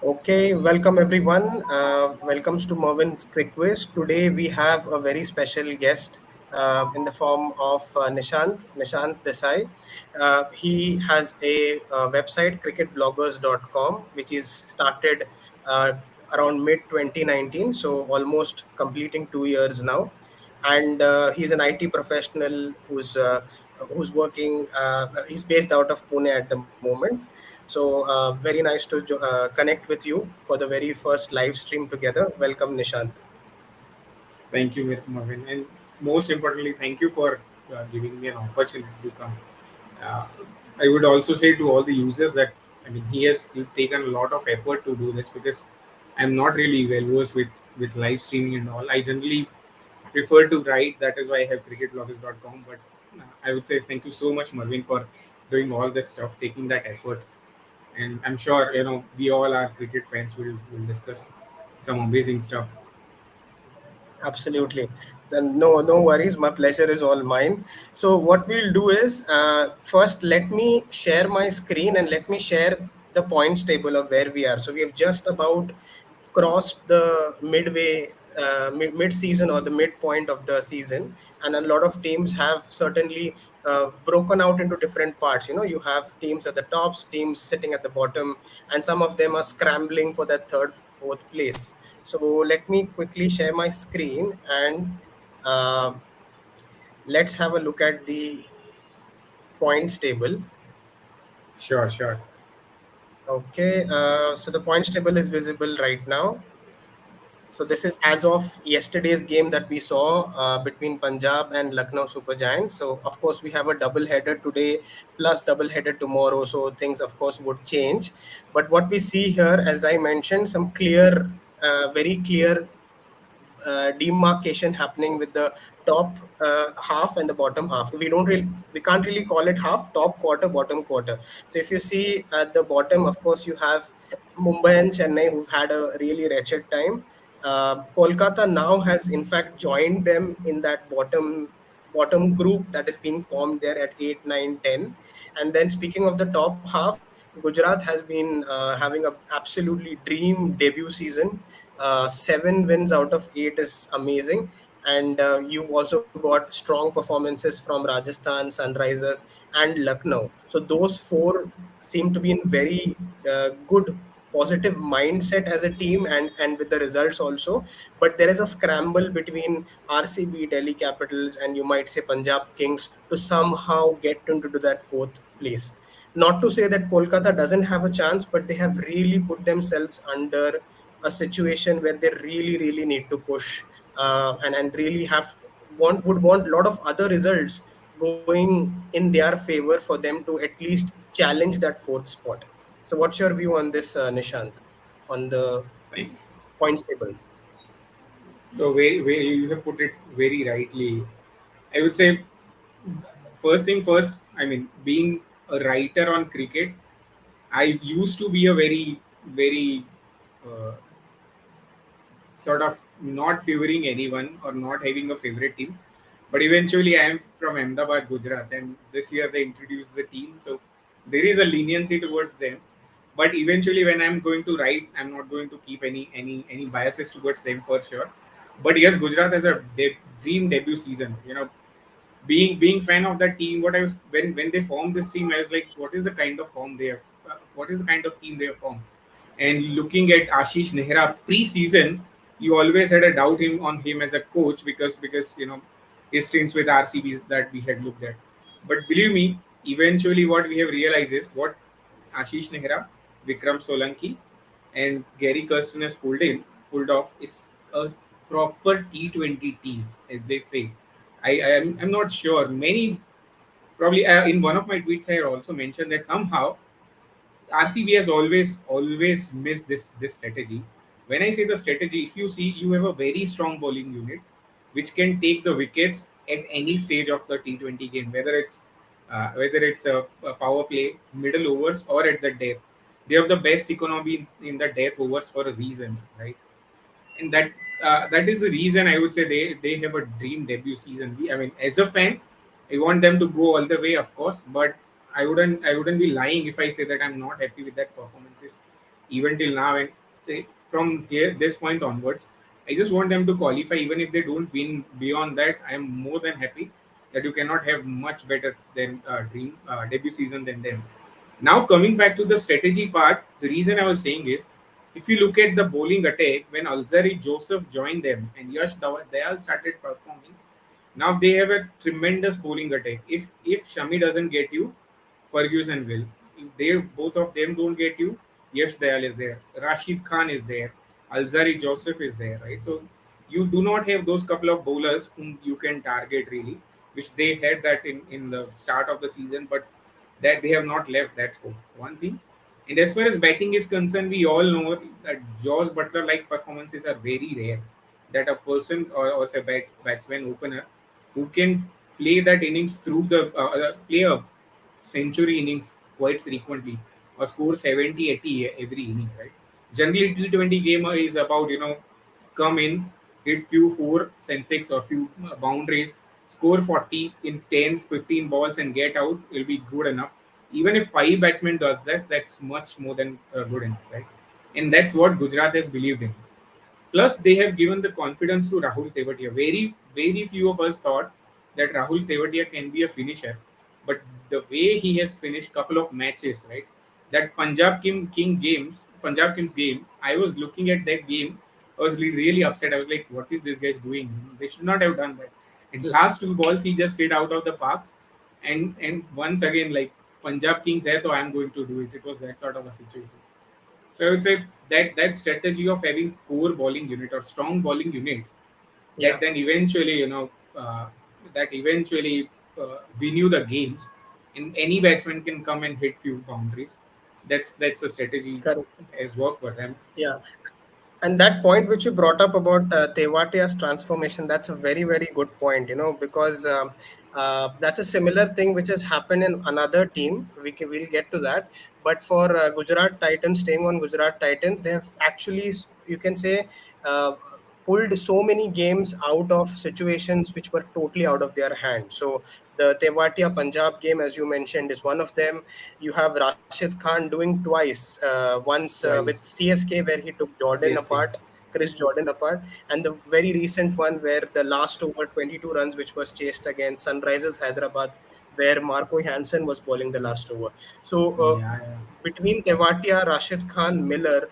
Okay, welcome everyone. Welcomes to Mervin's Quick Quiz. Today we have a very special guest in the form of Nishant Desai. He has a website, cricketbloggers.com, which is started uh, around mid 2019, so almost completing 2 years now. And he's an IT professional who's working. He's based out of Pune at the moment. So very nice to connect with you for the very first live stream together. Welcome, Nishant. Thank you, Marvin. And most importantly, thank you for giving me an opportunity to come. Uh, I would also say to all the users that he's taken a lot of effort to do this because I'm not really well versed with live streaming and all. I generally prefer to write. That is why I have cricketbloggers.com. But I would say thank you so much, Marvin, for doing all this stuff, taking that effort. And I'm sure we all are cricket fans will discuss some amazing stuff. Absolutely. Then no worries. My pleasure is all mine. So what we'll do is first let me share my screen and let me share the points table of where we are. So we have just about crossed the mid season or the midpoint of the season, and a lot of teams have certainly broken out into different parts. You have teams at the tops, teams sitting at the bottom, and some of them are scrambling for that third, fourth place. So let me quickly share my screen and uh, let's have a look at the points table. Sure, sure. Okay, so the points table is visible right now. So this is as of yesterday's game that we saw between Punjab and Lucknow Super Giants. So of course we have a double header today plus double header tomorrow. So things of course would change. But what we see here, as I mentioned, some very clear demarcation happening with the top half and the bottom half. We can't really call it half, top quarter, bottom quarter. So if you see at the bottom, of course you have Mumbai and Chennai who've had a really wretched time. Kolkata now has in fact joined them in that bottom group that is being formed there at 8, 9, 10. And then speaking of the top half, Gujarat has been having a absolutely dream debut season. 7 wins out of 8 is amazing. And you've also got strong performances from Rajasthan, Sunrisers, and Lucknow. So those four seem to be in very good positive mindset as a team, and with the results also. But there is a scramble between RCB, Delhi Capitals, and you might say Punjab Kings to somehow get into that fourth place. Not to say that Kolkata doesn't have a chance, but they have really put themselves under a situation where they really need to push and really would want a lot of other results going in their favor for them to at least challenge that fourth spot. So what's your view on this, Nishant, on the Thank points table? So way you have put it very rightly. I would say first thing first. Being a writer on cricket, I used to be a very uh, sort of not favoring anyone or not having a favorite team. But eventually, I am from Ahmedabad, Gujarat, and this year they introduced the team, so there is a leniency towards them. But eventually, when I'm going to write, I'm not going to keep any biases towards them for sure. But yes, Gujarat has a dream debut season. Being fan of that team, what I was when they formed this team, I was like, what is the kind of form they have? What is the kind of team they have formed? And looking at Ashish Nehra pre-season, you always had a doubt on him as a coach because his stints with RCBs that we had looked at. But believe me, eventually what we have realized is what Ashish Nehra, Vikram Solanki, and Gary Kirsten has pulled off is a proper T20 team, as they say. I'm not sure. Many probably in one of my tweets I also mentioned that somehow RCB has always missed this strategy. When I say the strategy, if you see, you have a very strong bowling unit which can take the wickets at any stage of the T20 game, whether it's a power play, middle overs, or at the death. They have the best economy in the death overs for a reason, right? And that is the reason I would say they have a dream debut season. As a fan, I want them to go all the way, of course, but I wouldn't be lying if I say that I'm not happy with that performances even till now. And say, from here, this point onwards, I just want them to qualify. Even if they don't win beyond that, I am more than happy that you cannot have much better than dream debut season than them. Now coming back to the strategy part, the reason I was saying is, if you look at the bowling attack when Alzari Joseph joined them and Yash Dayal started performing, now they have a tremendous bowling attack. If Shami doesn't get you, Ferguson will. If they both of them don't get you, Yash Dayal is there. Rashid Khan is there. Alzari Joseph is there, right? So you do not have those couple of bowlers whom you can target really, which they had that in the start of the season, but that they have not left that scope. One thing. And as far as batting is concerned, we all know that Jaws Butler like performances are very rare. That a person or say batsman opener who can play that innings through the play a century innings quite frequently or score 70, 80 every inning, right? Generally, T20 game is about, come in, hit few four and six or few boundaries, score 40 in 10, 15 balls and get out will be good enough. Even if five batsmen does that, that's much more than good enough, right? And that's what Gujarat has believed in. Plus, they have given the confidence to Rahul Tewatia. Very few of us thought that Rahul Tewatia can be a finisher, but the way he has finished couple of matches, right? That Punjab Kings game. I was looking at that game. I was really upset. I was like, "What is this guys doing? They should not have done that." In the last two balls, he just hit out of the park, and once again, like Punjab Kings hai, so I am going to do it. It was that sort of a situation. So I would say that strategy of having core bowling unit or strong bowling unit that Yeah, then eventually that eventually win you the games, and any batsman can come and hit few boundaries. That's the strategy correct. has worked for them. Yeah. And that point which you brought up about Tewatia's transformation, that's a very, very good point, because that's a similar thing which has happened in another team. We'll get to that. But for Gujarat Titans, staying on Gujarat Titans, they have actually, you can say, uh, pulled so many games out of situations which were totally out of their hand. So the Tewatia Punjab game, as you mentioned, is one of them. You have Rashid Khan doing twice. Once with Twice. CSK, where he took Jordan CSK. apart, Chris Jordan apart, and the very recent one where the last over 22 runs, which was chased against Sunrisers Hyderabad, where Marco Hansen was bowling the last over. So Yeah, yeah. between Tewatia, Rashid Khan, Miller,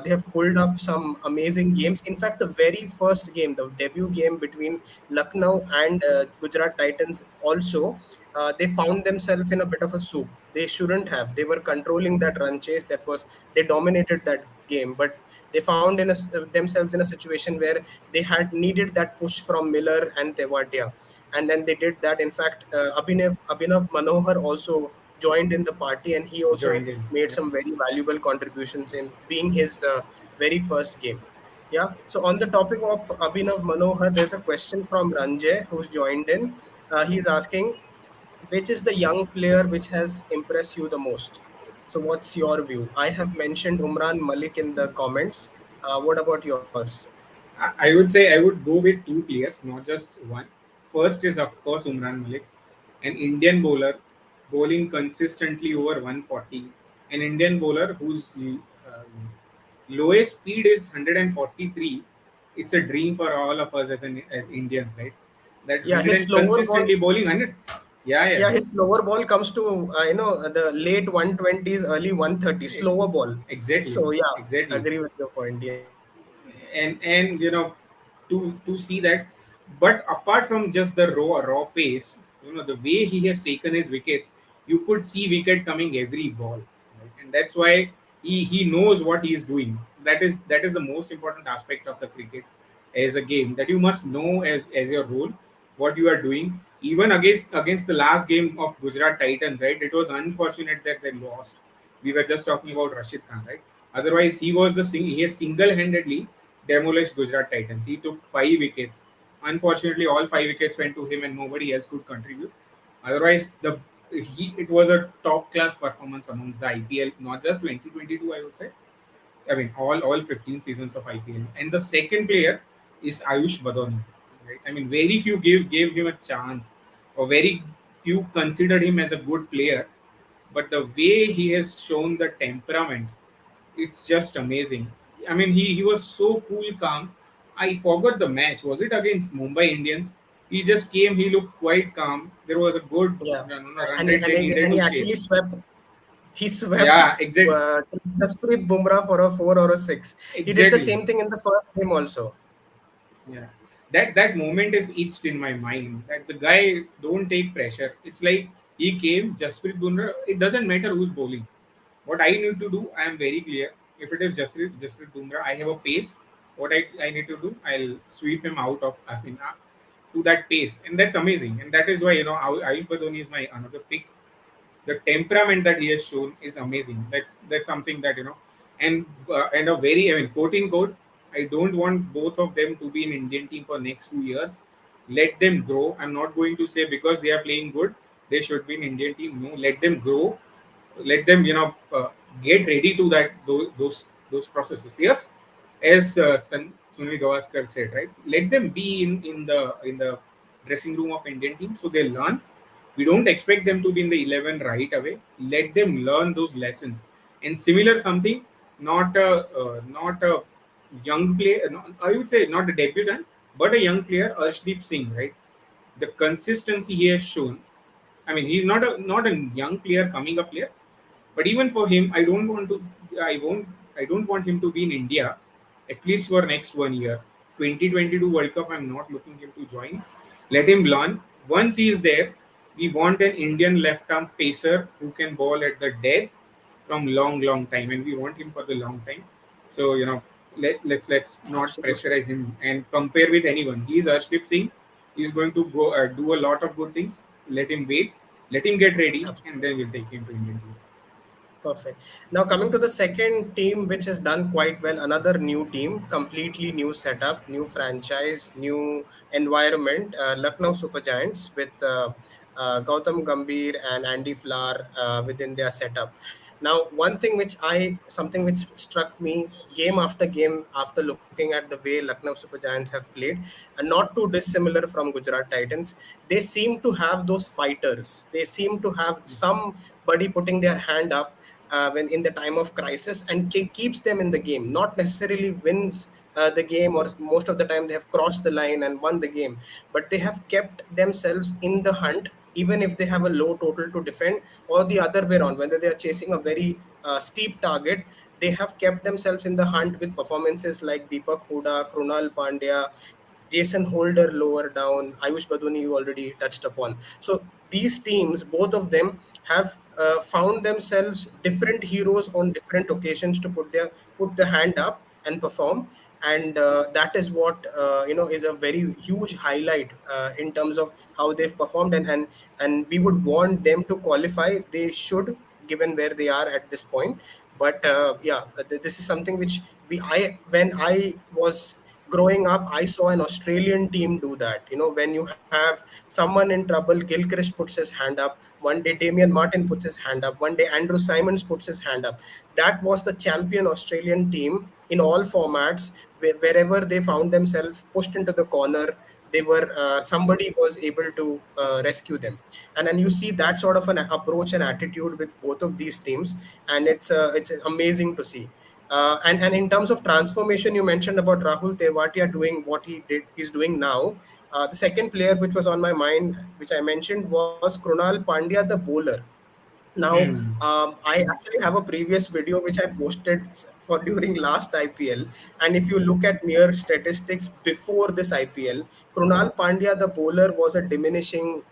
they have pulled up some amazing games. In fact, the very first game, the debut game between Lucknow and Gujarat Titans, also they found themselves in a bit of a soup. They shouldn't have. They were controlling that run chase. They dominated that game, but they found themselves in a situation where they had needed that push from Miller and Tewatia, and then they did that. In fact, Abhinav Manohar also joined in the party, and he also Joined in. made Yep. some very valuable contributions in being his very first game. Yeah. So on the topic of Abhinav Manohar, there's a question from Ranjay who's joined in. He's asking, which is the young player which has impressed you the most? So what's your view? I have mentioned Umran Malik in the comments. What about yours? I would say I would go with two players, not just one. First is of course Umran Malik, an Indian bowler bowling consistently over 140. An Indian bowler whose lowest speed is 143. It's a dream for all of us as Indians, right? That Yeah, his 100 slower ball. consistently bowling 100. Yeah, yeah, Yeah, his slower ball comes to the late 120s, early 130 E- slower ball. exactly, So yeah, exactly. agree with your point. Yeah, And to see that, but apart from just the raw pace, the way he has taken his wickets, you could see wicket coming every ball, right? And that's why he knows what he is doing. That is the most important aspect of the cricket as a game, that you must know as your role what you are doing. Even against the last game of Gujarat Titans, right? It was unfortunate that they lost. We were just talking about Rashid Khan, right? Otherwise, he has single-handedly demolished Gujarat Titans. He took 5 wickets. Unfortunately, all 5 wickets went to him, and nobody else could contribute. Otherwise, it was a top class performance amongst the IPL, not just 2022. I would say. I mean, all 15 seasons of IPL. And the second player is Ayush Badoni. Right? I mean, very few gave him a chance, or very few considered him as a good player. But the way he has shown the temperament, It's just amazing. I mean, he was so cool, calm. I forgot the match. Was it against Mumbai Indians? He just came. He looked quite calm. There was a good Yeah, run and he, rate and they he, needed and to he actually chase. swept. He swept Yeah, exactly, Jasprit Bumrah for a 4 or a 6. He did the exactly. same thing in the first game also. Yeah, that moment is etched in my mind. That the guy don't take pressure. It's like he came, Jasprit Bumrah. It doesn't matter who's bowling. What I need to do, I am very clear. If it is Jasprit Bumrah, I have a pace. What I need to do, I'll sweep him out of to that pace, and that's amazing. And that is why Ayush Badoni is my another pick. The temperament that he has shown is amazing. That's something that and a very, I mean, quote in quote, I don't want both of them to be in Indian team for next 2 years. Let them grow. I'm not going to say because they are playing good they should be in Indian team. No, let them grow. Let them get ready to that those processes. Yes, as Sunil Gavaskar said, right? Let them be in the dressing room of Indian team so they learn. We don't expect them to be in the 11 right away. Let them learn those lessons. And similar something, not a young player. I would say not a debutant, but a young player, Arshdeep Singh, right? The consistency he has shown. I mean, he's not a young player coming up player, but even for him, I won't, I don't want him to be in India at least for next 1 year. 2022 World Cup, I'm not looking him to join. Let him learn. Once he is there, we want an Indian left arm pacer who can bowl at the death from long time, and we want him for the long time. So let's not Absolutely. pressurize him and compare with anyone. He's Arshdeep Singh. He's going to go do a lot of good things. Let him wait. Let him get ready, and then Absolutely. we'll take him to Indian team. Perfect. Now coming to the second team, which has done quite well, another new team, completely new setup, new franchise, new environment, Lucknow Super Giants with Gautam Gambhir and Andy Flower within their setup. Now, something which struck me game after game after looking at the way Lucknow Super Giants have played, and not too dissimilar from Gujarat Titans, they seem to have those fighters. They seem to have somebody putting their hand up when in the time of crisis and keeps them in the game, not necessarily wins the game, or most of the time they have crossed the line and won the game, but they have kept themselves in the hunt even if they have a low total to defend, or the other way around, whether they are chasing a very steep target. They have kept themselves in the hunt with performances like Deepak Huda, Krunal Pandya, Jason Holder lower down, Ayush Baduni you already touched upon. So these teams, both of them, have found themselves different heroes on different occasions to put the hand up and perform, and that is what is a very huge highlight in terms of how they've performed, and we would want them to qualify. They should, given where they are at this point. But yeah, this is something which we I when I was growing up, I saw an Australian team do that. When you have someone in trouble, Gilchrist puts his hand up. One day, Damian Martin puts his hand up. One day, Andrew Simons puts his hand up. That was the champion Australian team in all formats. Wherever they found themselves pushed into the corner, they were somebody was able to rescue them. And then you see that sort of an approach and attitude with both of these teams, and it's amazing to see. And in terms of transformation, you mentioned about Rahul Tewatia doing what he's doing now. The second player which was on my mind, which I mentioned, was Krunal Pandya, the bowler. Now, Hmm. I actually have a previous video which I posted for during last IPL, and if you look at mere statistics before this IPL, Krunal Pandya, the bowler, was a diminishing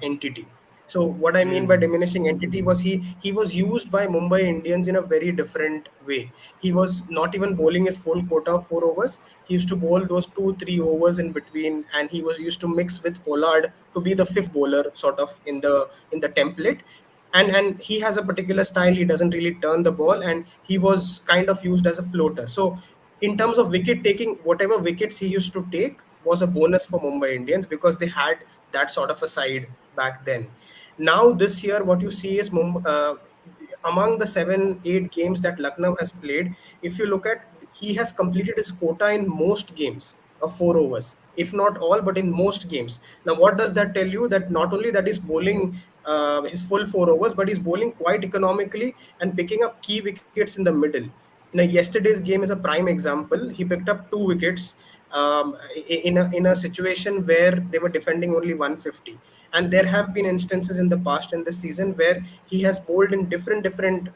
entity. So what I mean by Hmm. diminishing entity was he was used by Mumbai Indians in a very different way. He was not even bowling his full quota of 4 overs. He used to bowl those 2-3 overs in between, and he was used to mix with Pollard to be the fifth bowler, sort of in the template. And he has a particular style. He doesn't really turn the ball, and he was kind of used as a floater. So in terms of wicket taking, whatever wickets he used to take was a bonus for Mumbai Indians because they had that sort of a side back then. Now this year, what you see is among the 7-8 games that Lucknow has played, if you look at, he has completed his quota in most games of 4 overs, if not all, but in most games. Now, what does that tell you? That not only that he's bowling his full 4 overs, but he's bowling quite economically and picking up key wickets in the middle. Yesterday's game is a prime example. He picked up 2 wickets in a situation where they were defending only 150. And there have been instances in the past in this season where he has bowled in different at the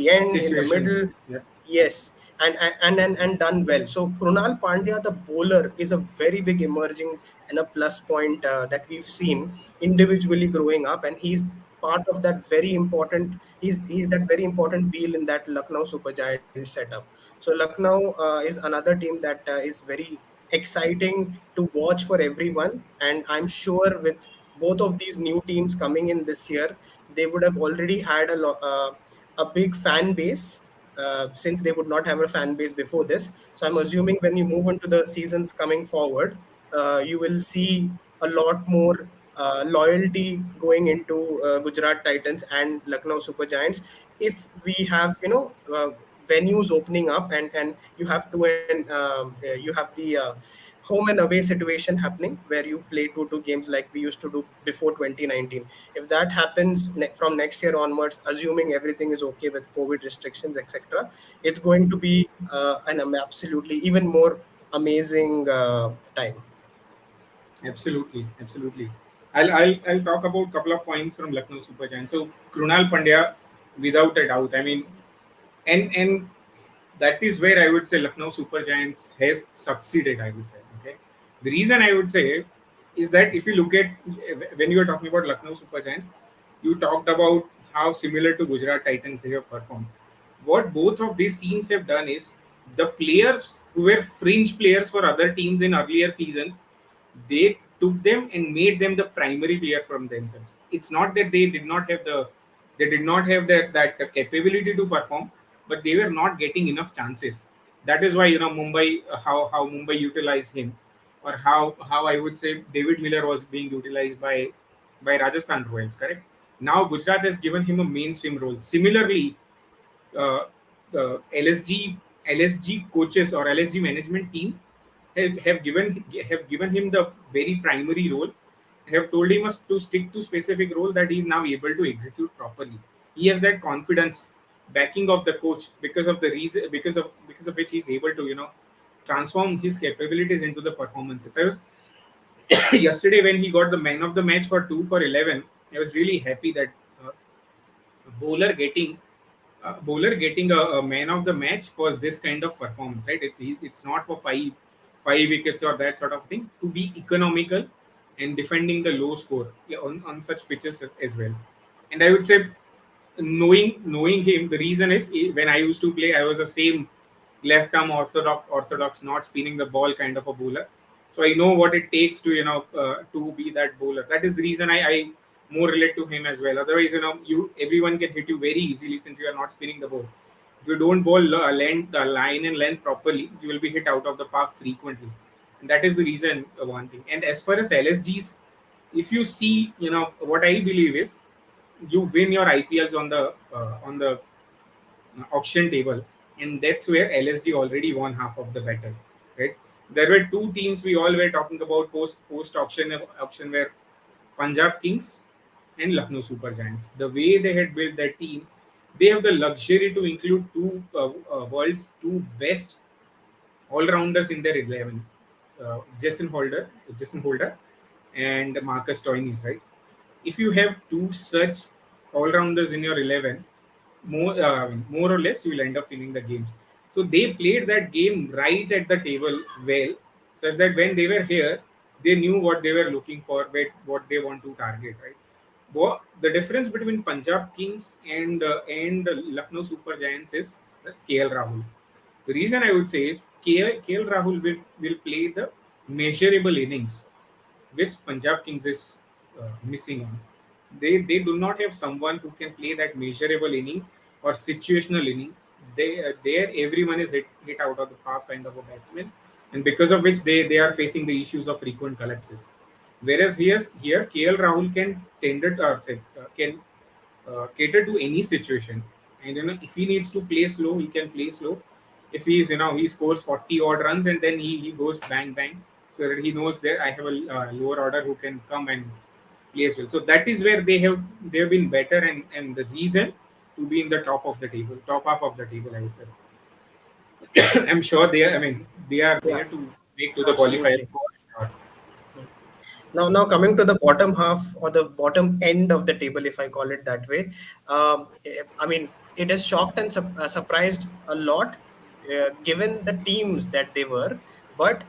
end, in the situations. middle. Yeah, Yes, and done well. So Krunal Pandya, the bowler, is a very big emerging and a plus point that we've seen individually growing up, and he's part of that very important. He's that very important wheel in that Lucknow Super Giants setup. So Lucknow is another team that is very exciting to watch for everyone, and I'm sure with both of these new teams coming in this year, they would have already had a big fan base since they would not have a fan base before this. So I'm assuming when you move into the seasons coming forward, you will see a lot more loyalty going into Gujarat Titans and Lucknow Super Giants if we have venues opening up, and you have you have the home and away situation happening where you play 2-2 games like we used to do before 2019. If that happens from next year onwards, assuming everything is okay with COVID restrictions, etc., it's going to be an absolutely even more amazing time. absolutely, absolutely. I'll talk about a couple of points from Lucknow Super Giants. So Krunal Pandya, without a doubt. I mean, and that is where I would say Lucknow Super Giants has succeeded. I would say, okay. The reason I would say is that if you look at when you were talking about Lucknow Super Giants, you talked about how similar to Gujarat Titans they have performed. What both of these teams have done is the players who were fringe players for other teams in earlier seasons, they took them and made them the primary player from themselves. It's not that they did not have that capability to perform, but they were not getting enough chances. That is why Mumbai, how Mumbai utilized him, or how I would say David Miller was being utilized by Rajasthan Royals. Correct. Now Gujarat has given him a mainstream role. Similarly, uh, the LSG coaches or LSG management team have given him the very primary role, have told him to stick to specific role that he is now able to execute properly. He has that confidence backing of the coach because of the reason because of which he's able to transform his capabilities into the performances. I was yesterday when he got the man of the match for 2 for 11. I was really happy that uh, bowler getting bowler getting a man of the match for this kind of performance, right? It's not for five wickets or that sort of thing. To be economical and defending the low score, yeah, on such pitches as well. And I would say, knowing him, the reason is when I used to play, I was the same left arm orthodox, not spinning the ball kind of a bowler. So I know what it takes to to be that bowler. That is the reason I more relate to him as well. Otherwise, you everyone can hit you very easily since you are not spinning the ball. If you don't bowl the line and length properly, you will be hit out of the park frequently. And that is the reason, one thing. And as far as LSGs, if you see, what I believe is you win your IPLs on the auction table, and that's where LSD already won half of the battle, right? There were two teams we all were talking about post auction where Punjab Kings and Lucknow Super Giants. The way they had built their team, they have the luxury to include world's two best all-rounders in their 11, Jason Holder, and Marcus Stoinis, right? If you have two such all-rounders in your 11, more or less you will end up winning the games. So they played that game right at the table well, such that when they were here, they knew what they were looking for, what they want to target, right? The difference between Punjab Kings and Lucknow Super Giants is KL Rahul. The reason I would say is KL Rahul will play the measurable innings which Punjab Kings is missing on. They do not have someone who can play that measurable inning or situational inning. There everyone is hit out of the park kind of a batsman, and because of which they are facing the issues of frequent collapses. Whereas here KL Rahul can can cater to any situation, and if he needs to play slow, he can play slow. If he scores 40 odd runs and then he goes bang bang, so that he knows that I have a lower order who can come and play as well. So that is where they have been better, and the reason to be in the top of the table, top half of the table, I would say. I'm sure they are. I mean, they are Yeah, there to make to the qualifiers absolutely. for sure. Now coming to the bottom half or the bottom end of the table, if I call it that way, I mean, it has shocked and surprised a lot, given the teams that they were, but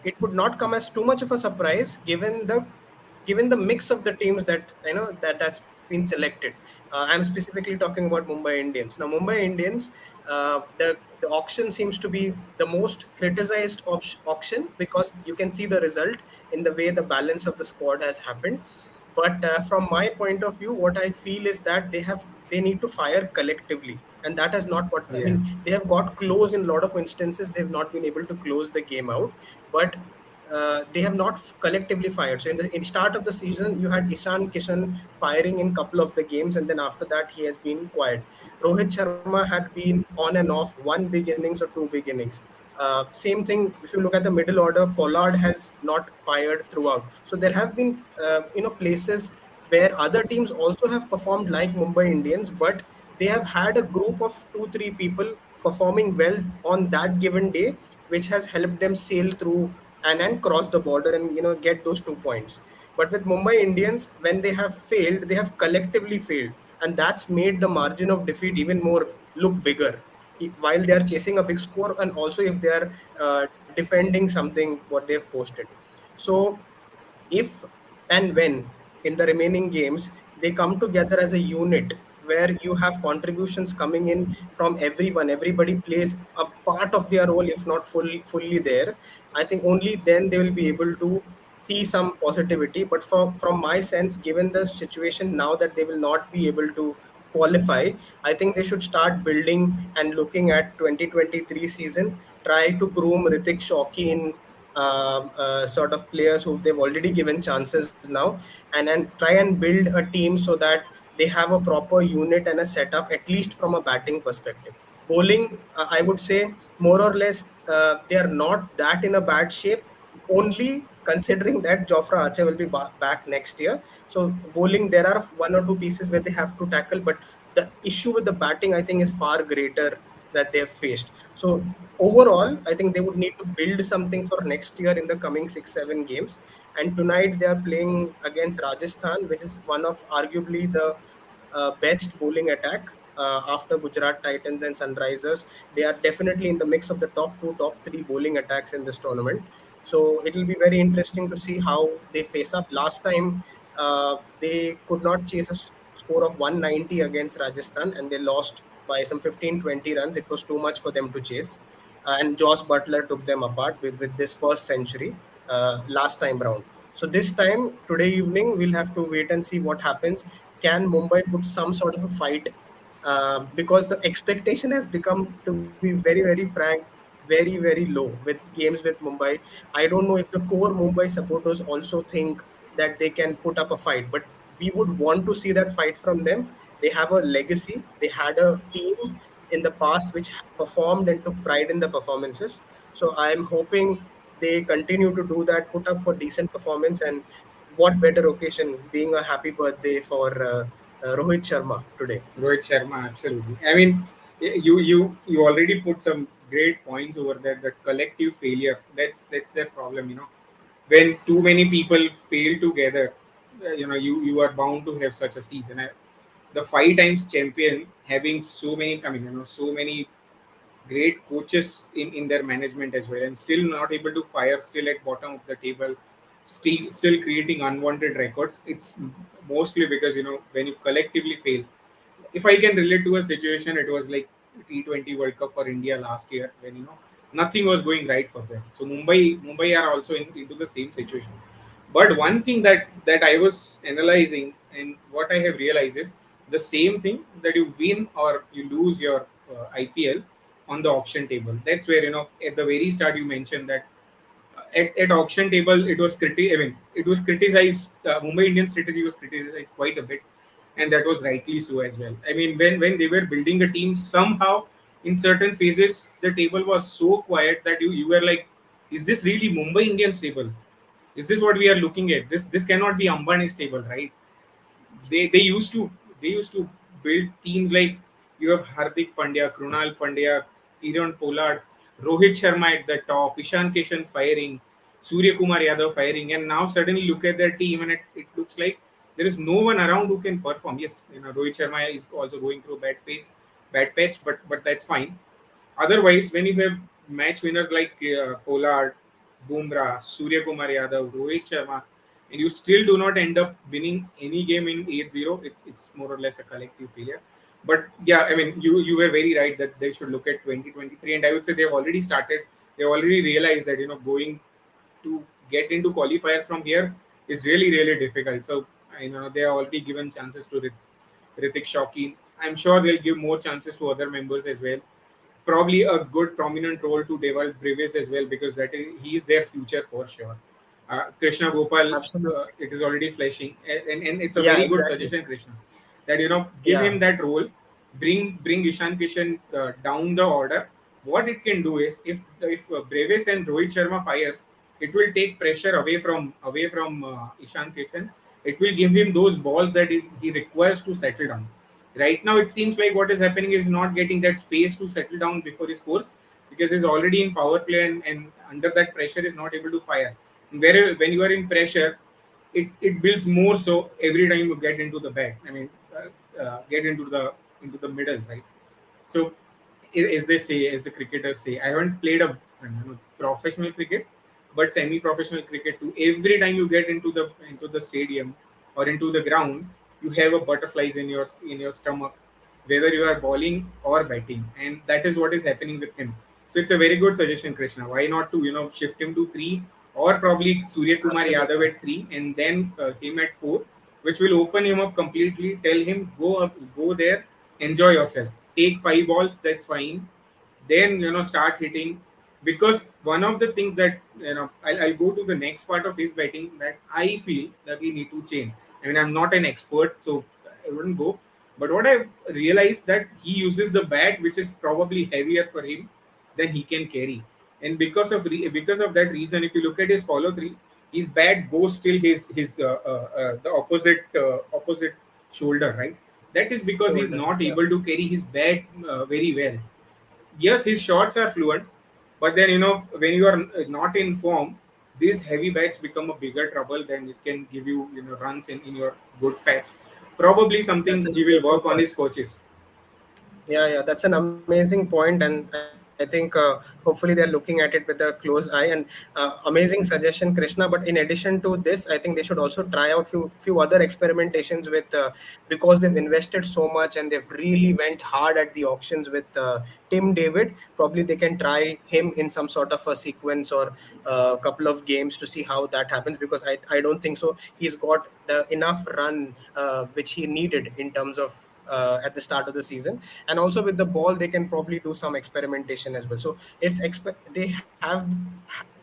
it would not come as too much of a surprise given the mix of the teams that that's been selected. I'm specifically talking about Mumbai Indians. Now, Mumbai Indians, the auction seems to be the most criticized auction because you can see the result in the way the balance of the squad has happened. But from my point of view, what I feel is that they need to fire collectively, and that has not what I Yeah, mean. They have got close in a lot of instances. They've not been able to close the game out, but they have not collectively fired. So in start of the season, you had Ishan Kishan firing in couple of the games, and then after that he has been quiet. Rohit Sharma had been on and off, one big innings or two big innings. Same thing if you look at the middle order, Pollard has not fired throughout. So there have been places where other teams also have performed like Mumbai Indians, but they have had a group of two three people performing well on that given day, which has helped them sail through and cross the border and get those 2 points. But with Mumbai Indians, when they have failed, they have collectively failed, and that's made the margin of defeat even more look bigger, while they are chasing a big score, and also if they are defending something what they've posted. So if and when in the remaining games they come together as a unit where you have contributions coming in from everybody plays a part of their role, if not fully there, I think only then they will be able to see some positivity. But from my sense, given the situation now that they will not be able to qualify, I think they should start building and looking at 2023 season, try to groom Ritik Shawki in sort of players who they've already given chances now, and try and build a team so that they have a proper unit and a setup, at least from a batting perspective. Bowling, I would say more or less they are not that in a bad shape, only considering that Jofra Archer will be back next year. So bowling, there are one or two pieces where they have to tackle, but the issue with the batting, I think, is far greater that they have faced. So overall, I think they would need to build something for next year in the coming 6 7 games. And tonight they are playing against Rajasthan, which is one of arguably the best bowling attack after Gujarat Titans and Sunrisers. They are definitely in the mix of the top two, top three bowling attacks in this tournament. So it will be very interesting to see how they face up. Last time they could not chase a score of 190 against Rajasthan, and they lost by some 15-20 runs. It was too much for them to chase. And Josh Butler took them apart with this first century last time round. So this time, today evening, we'll have to wait and see what happens. Can Mumbai put some sort of a fight? Because the expectation has become, to be very, very frank, very low with games with Mumbai. I don't know if the core Mumbai supporters also think that they can put up a fight, but we would want to see that fight from them. They have a legacy. They had a team in the past which performed and took pride in the performances. So I'm hoping they continue to do that, put up a decent performance, and what better occasion being a happy birthday for Rohit Sharma today. Rohit Sharma, absolutely. I mean, you already put some great points over there. That collective failure, that's their problem. When too many people fail together, you are bound to have such a season. The 5 times champion having so many, I mean, so many great coaches in their management as well, and still not able to fire, still at bottom of the table, still creating unwanted records. It's mostly because when you collectively fail. If I can relate to a situation, it was like T20 World Cup for India last year, when nothing was going right for them. So Mumbai are also into the same situation. But one thing that I was analyzing, and what I have realized is the same thing, that you win or you lose your IPL on the auction table. That's where at the very start you mentioned that at auction table it was I mean, it was criticized. Mumbai Indian strategy was criticized quite a bit, and that was rightly so as well. I mean, when they were building a team, somehow in certain phases the table was so quiet that you were like, is this really Mumbai Indians table? Is this what we are looking at? This cannot be Ambani's table, right? They used to built teams like you have Hardik Pandya, Krunal Pandya, Kiran Pollard, Rohit Sharma at the top, Ishan Kishan firing, Surya Kumar Yadav firing, and now suddenly look at their team and it looks like there is no one around who can perform. Yes, Rohit Sharma is also going through a bad patch, but that's fine. Otherwise, when you have match winners like Pollard, Bumrah, Surya Kumar Yadav, Rohit Sharma, and you still do not end up winning any game in 8-0, it's more or less a collective failure. But yeah, I mean, you were very right that they should look at 2023, and I would say they've already started. They've already realized that going to get into qualifiers from here is really difficult. So they are already given chances to Ritik Shauki. I'm sure they'll give more chances to other members as well. Probably a good prominent role to Deval Brevis as well, because he is their future for sure. Krishna Gopal, Absolutely. it is already flashing, and it's a Yeah, very good exactly. suggestion, Krishna, that give Yeah, him that role, bring Ishan Kishan down the order. What it can do is, if Brevis and Rohit Sharma fires, it will take pressure away from Ishan Kishan. It will give him those balls that he requires to settle down. Right now, it seems like what is happening is not getting that space to settle down before he scores, because he's already in power play, and under that pressure is not able to fire. Where when you are in pressure, it builds more so every time you get into the bat. I mean, get into the middle, right? So, as they say, as the cricketers say, I haven't played a professional cricket, but semi-professional cricket too. Every time you get into the stadium or into the ground, you have a butterflies in your stomach, whether you are bowling or batting, and that is what is happening with him. So it's a very good suggestion, Krishna. Why not to shift him to three, or probably Surya Kumar Yadav absolutely. at three, and then him at four, which will open him up completely. Tell him go up, go there, enjoy yourself. Take five balls, that's fine. Then start hitting, because one of the things that I'll go to the next part of his batting that I feel that we need to change. I mean, I'm not an expert, so I wouldn't go. But what I realized that he uses the bat, which is probably heavier for him than he can carry, and because of that reason, if you look at his follow three, his bat goes till his the opposite shoulder, right? That is because he's Shoulder. not Yeah. able to carry his bat very well. Yes, his shots are fluent, but then when you are not in form, these heavy bats become a bigger trouble than it can give you runs in your good patch. Probably That's something an he will amazing work on point. his coaches. Yeah, that's an amazing point, and I think hopefully they're looking at it with a close eye. And amazing suggestion, Krishna. But in addition to this, I think they should also try out few other experimentations with because they've invested so much and they've really went hard at the auctions with Tim David. Probably they can try him in some sort of a sequence or a couple of games to see how that happens. Because I don't think so. He's got the enough run which he needed in terms of at the start of the season. And also with the ball they can probably do some experimentation as well. So they have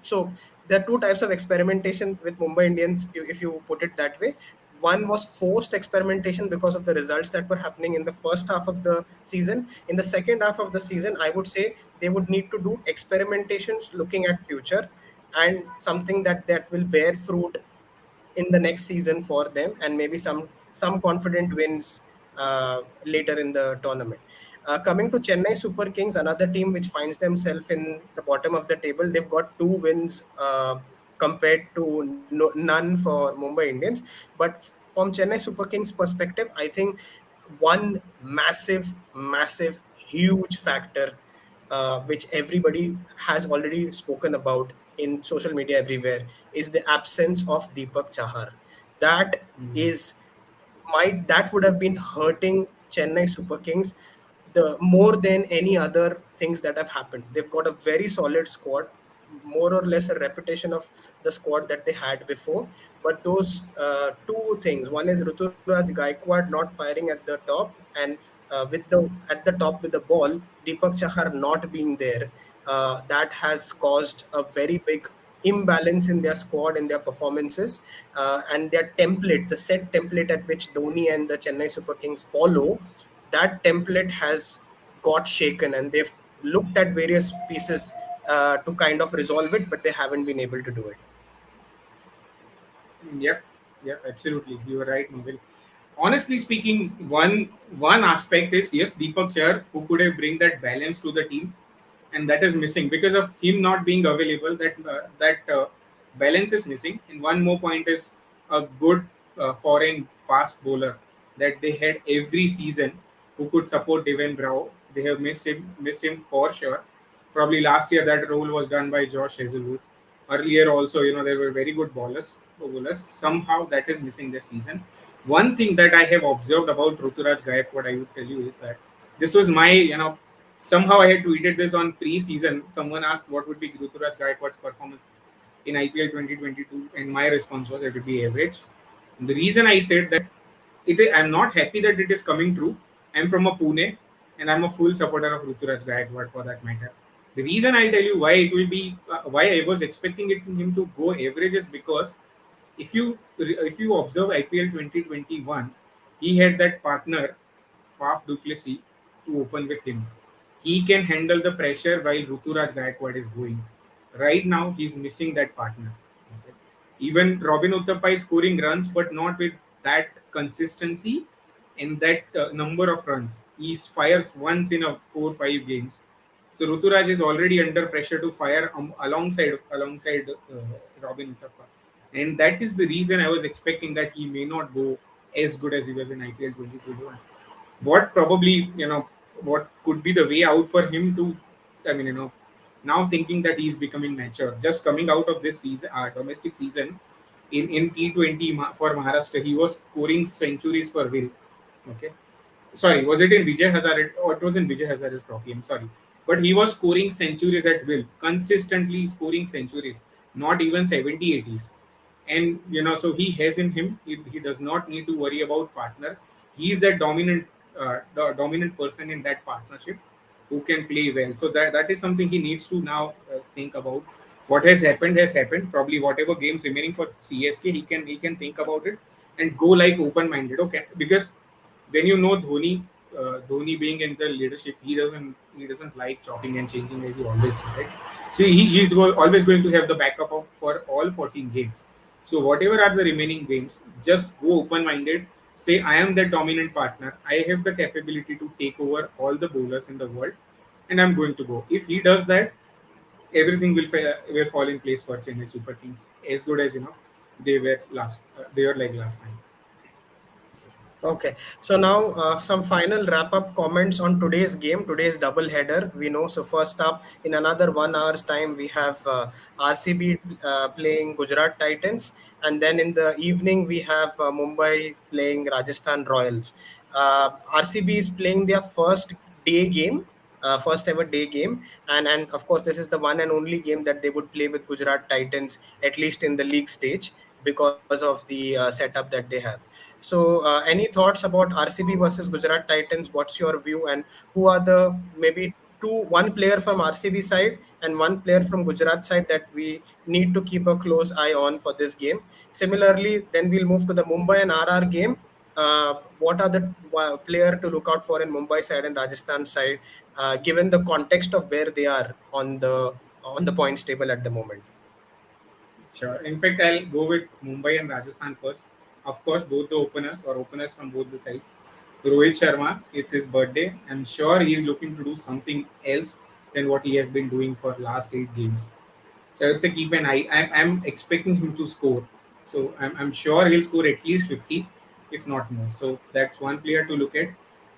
so there are two types of experimentation with Mumbai Indians, if you put it that way. One was forced experimentation because of the results that were happening in the first half of the season. In the second half of the season, I would say they would need to do experimentations looking at future, and something that will bear fruit in the next season for them, and maybe some confident wins later in the tournament. Coming to Chennai Super Kings, another team which finds themselves in the bottom of the table. They've got two wins compared to none for Mumbai Indians. But from Chennai Super Kings perspective, I think one massive, huge factor which everybody has already spoken about in social media everywhere, is the absence of Deepak Chahar. That Mhm. is that would have been hurting Chennai Super Kings the more than any other things that have happened. They've got a very solid squad, more or less a repetition of the squad that they had before. But those two things, one is Ruturaj Gaikwad not firing at the top, and with the at the top with the ball, Deepak Chahar not being there, that has caused a very big imbalance in their squad, in their performances, and their template, the set template at which Dhoni and the Chennai Super Kings follow. That template has got shaken, and they've looked at various pieces to kind of resolve it, but they haven't been able to do it. Yep, yep, absolutely. You were right, Mobile. honestly speaking, one aspect is yes, Deepak Char, who could have bring that balance to the team, and that is missing because of him not being available. That balance is missing. And one more point is a good foreign fast bowler that they had every season who could support Devin Brow. They have missed him for sure. Probably last year that role was done by Josh Hazelwood. Earlier also, there were very good bowlers. Somehow that is missing this season. One thing that I have observed about Ruturaj Gaikwad, I would tell you, is that this was my, somehow I had tweeted this on pre-season. Someone asked what would be Ruturaj Gaikwad's performance in IPL 2022, and my response was it would be average. And the reason I said that I'm not happy that it is coming true. I'm from a Pune, and I'm a full supporter of Ruturaj Gaikwad for that matter. The reason I'll tell you why it will be why I was expecting him to go average is because if you observe IPL 2021, he had that partner Faf du Plessis to open with him. He can handle the pressure while Ruturaj Gaikwad is going. Right now, he's missing that partner. Okay. Even Robin Uthappa is scoring runs, but not with that consistency and that number of runs. He fires once in a 4 5 games. So Ruturaj is already under pressure to fire alongside Robin Uthappa, and that is the reason I was expecting that he may not go as good as he was in IPL 2021. What probably what could be the way out for him to, I mean, now thinking that he's becoming mature, just coming out of this season, domestic season, in T20 for Maharashtra, he was scoring centuries for Will. Okay, sorry, was it in Vijay Hazare? Or it was in Vijay Hazare Trophy. I'm sorry, but he was scoring centuries at will, consistently scoring centuries, not even 70, 80s. And so he has in him. He does not need to worry about partner. He is that dominant person in that partnership who can play well. So that is something he needs to now think about. What has happened has happened. Probably whatever games remaining for CSK, he can think about it and go like open minded. Okay, because when Dhoni being in the leadership, he doesn't like chopping and changing as he always said. Right? So always going to have the backup for all 14 games. So whatever are the remaining games, just go open minded. Say I am the dominant partner. I have the capability to take over all the bowlers in the world, and I'm going to go. If he does that, everything will fall in place for Chennai Super Kings. As good as they were like last time. Okay, so now some final wrap up comments on today's game, today's double header. We know, so first up, in another 1 hour's time, we have RCB playing Gujarat Titans, and then in the evening, we have Mumbai playing Rajasthan Royals. RCB is playing their first day game. First ever day game, and of course this is the one and only game that they would play with Gujarat Titans, at least in the league stage, because of the setup that they have. So, any thoughts about RCB versus Gujarat Titans? What's your view, and who are the maybe one player from RCB side and one player from Gujarat side that we need to keep a close eye on for this game? Similarly, then we'll move to the Mumbai and RR game. What are the player to look out for in Mumbai side and Rajasthan side, given the context of where they are on the points table at the moment? Sure. In fact, I'll go with Mumbai and Rajasthan first. Of course, both the openers from both the sides. Rohit Sharma, it's his birthday. I'm sure he's looking to do something else than what he has been doing for last 8 games. So it's a keep an eye. I'm expecting him to score. So I'm sure he'll score at least 50, if not more. So that's one player to look at.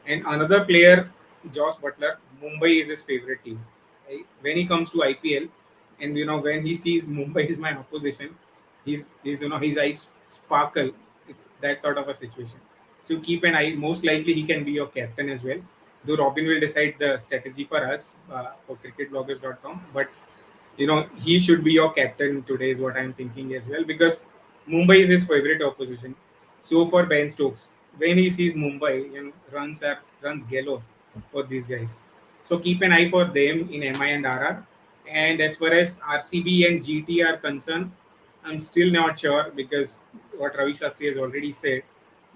And another player, Josh Butler, Mumbai is his favorite team. Right? When he comes to IPL, and when he sees Mumbai is my opposition, his eyes sparkle. It's that sort of a situation. So keep an eye. Most likely he can be your captain as well. Though Robin will decide the strategy for us for cricketbloggers.com, but he should be your captain today is what I'm thinking as well, because Mumbai is his favorite opposition. So for Ben Stokes, when he sees Mumbai, runs galore for these guys. So keep an eye for them in MI and RR. And as far as RCB and GT are concerned, I'm still not sure, because what Ravi Shastri has already said,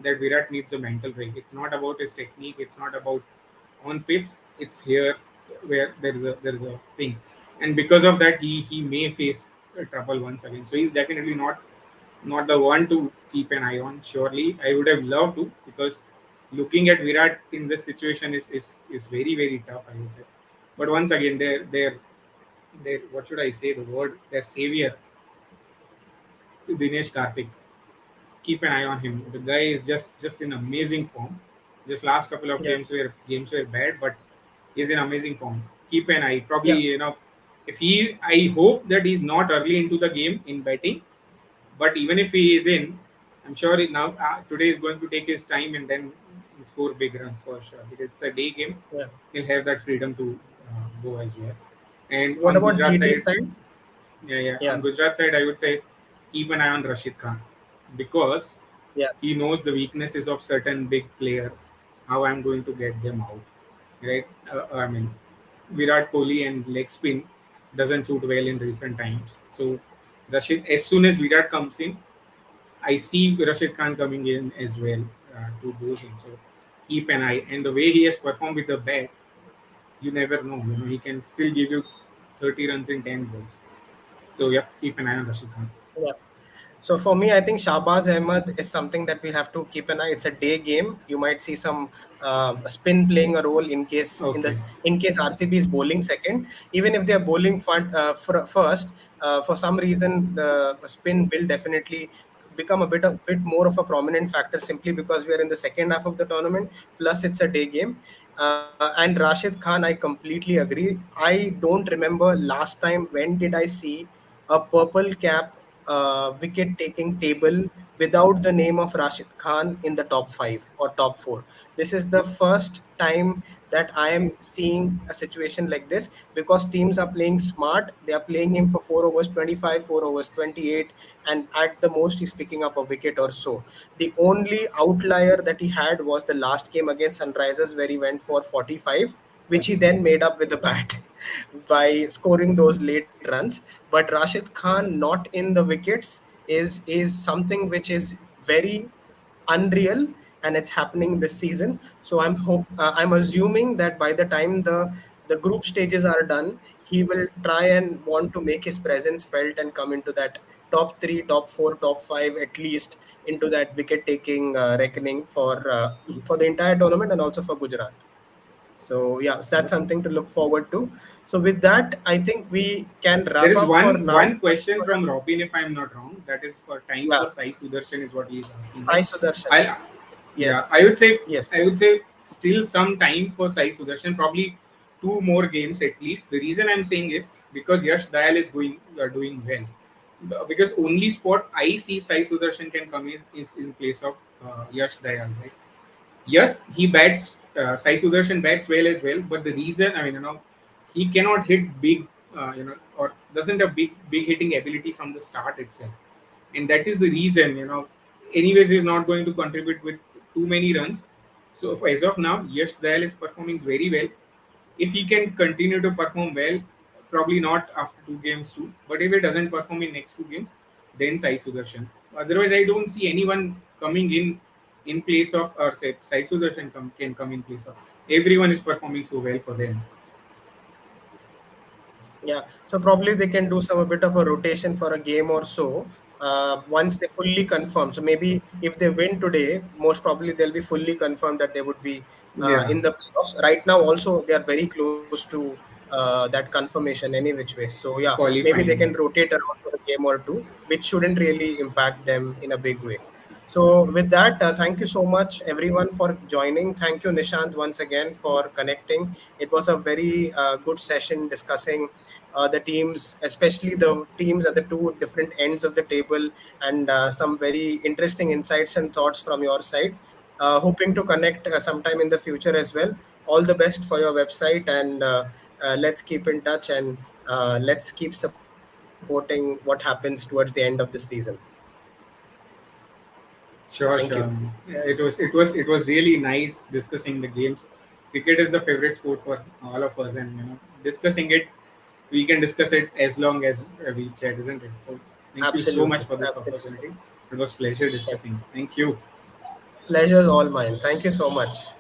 that Virat needs a mental break. It's not about his technique. It's not about on pitch. It's here where there is a thing, and because of that, he may face trouble once again. So he's definitely not not the one to keep an eye on. Surely, I would have loved to, because looking at Virat in this situation is very very tough, I would say. But once again, their what should I say, the word, their savior, Dinesh Karthik. Keep an eye on him. The guy is just in amazing form. Just last couple of Yeah, games were bad, but he's in amazing form. Keep an eye. Probably, yeah, if he, I hope that he's not early into the game in batting. But even if he is in, I'm sure now today is going to take his time and then score big runs for sure, because it's a day game. yeah. He'll have that freedom to go as well. And What on about Gujarat GT side, side? yeah, yeah. On Yeah, Gujarat side, I would say keep an eye on Rashid Khan, because yeah, he knows the weaknesses of certain big players. How I'm going to get them out, right? I mean, Virat Kohli and leg spin doesn't suit well in recent times. So Rashid, as soon as Virat comes in, I see Rashid Khan coming in as well to do him. So keep an eye. And the way he has performed with the bat, you never know. He can still give you 30 runs in 10 balls. So yeah, keep an eye on Rashid Khan. yeah. So for me, I think Shahbaz Ahmed is something that we have to keep an eye. It's a day game. You might see some spin playing a role in case Okay. in case RCB is bowling second. Even if they are bowling first, for some reason the spin will definitely become a bit more of a prominent factor simply because we are in the second half of the tournament. Plus, it's a day game. And Rashid Khan, I completely agree. I don't remember last time when did I see a purple cap wicket taking table without the name of Rashid Khan in the top five or top four. This is the first time that I am seeing a situation like this because teams are playing smart. They are playing him for 4 overs 25, 4 overs 28, and at the most he's picking up a wicket or so. The only outlier that he had was the last game against Sunrisers where he went for 45, which he then made up with the bat by scoring those late runs. But Rashid Khan not in the wickets is something which is very unreal, and it's happening this season. So I'm assuming that by the time the group stages are done, he will try and want to make his presence felt and come into that top 3, top 4, top 5 at least, into that wicket taking reckoning for the entire tournament and also for Gujarat. So yeah, so that's Yep. something to look forward to. So with that, I think we can There wrap is up for one now. question from Robin, if I'm not wrong. That is for time Yeah, for Sai Sudarshan is what he is asking Sai us. Sudarshan. I Yes, Yeah, yes, I would say still some time for Sai Sudarshan. Probably two more games at least. The reason I'm saying is because Yash Dayal is doing well. Because only spot I see Sai Sudarshan can come in is in place of Yash Dayal, right? Yes, he bats. Sai Sudarshan bats well as well, but the reason, I mean, he cannot hit big, or doesn't have big hitting ability from the start itself, and that is the reason, Anyways, he's not going to contribute with too many runs. So as of now, Yash Dayal is performing very well. If he can continue to perform well, probably not after two games too. But if he doesn't perform in next two games, then Sai Sudarshan. Otherwise, I don't see anyone coming in place of, or say Sai Sudarshan can come in place of. Everyone is performing so well for them. yeah. So probably they can do some a bit of a rotation for a game or so. Once they fully confirm. So maybe if they win today, most probably they'll be fully confirmed that they would be Yeah, in the playoffs. Right now, also they are very close to that confirmation any which way. So yeah, maybe they qualifying. can rotate around for a game or two, which shouldn't really impact them in a big way. So with that, thank you so much everyone for joining. Thank you Nishant once again for connecting. It was a very good session discussing the teams, especially the teams at the two different ends of the table, and some very interesting insights and thoughts from your side. Hoping to connect sometime in the future as well. All the best for your website, and let's keep in touch, and let's keep supporting what happens towards the end of the season. Thank Sure, you. sure. Yeah, it was really nice discussing the games. Cricket is the favorite sport for all of us, and discussing it, we can discuss it as long as we chat, isn't it? So, thank you so much Absolutely, for this absolutely. opportunity. It was pleasure Yes. discussing. Thank you. Pleasure's all mine. Thank you so much.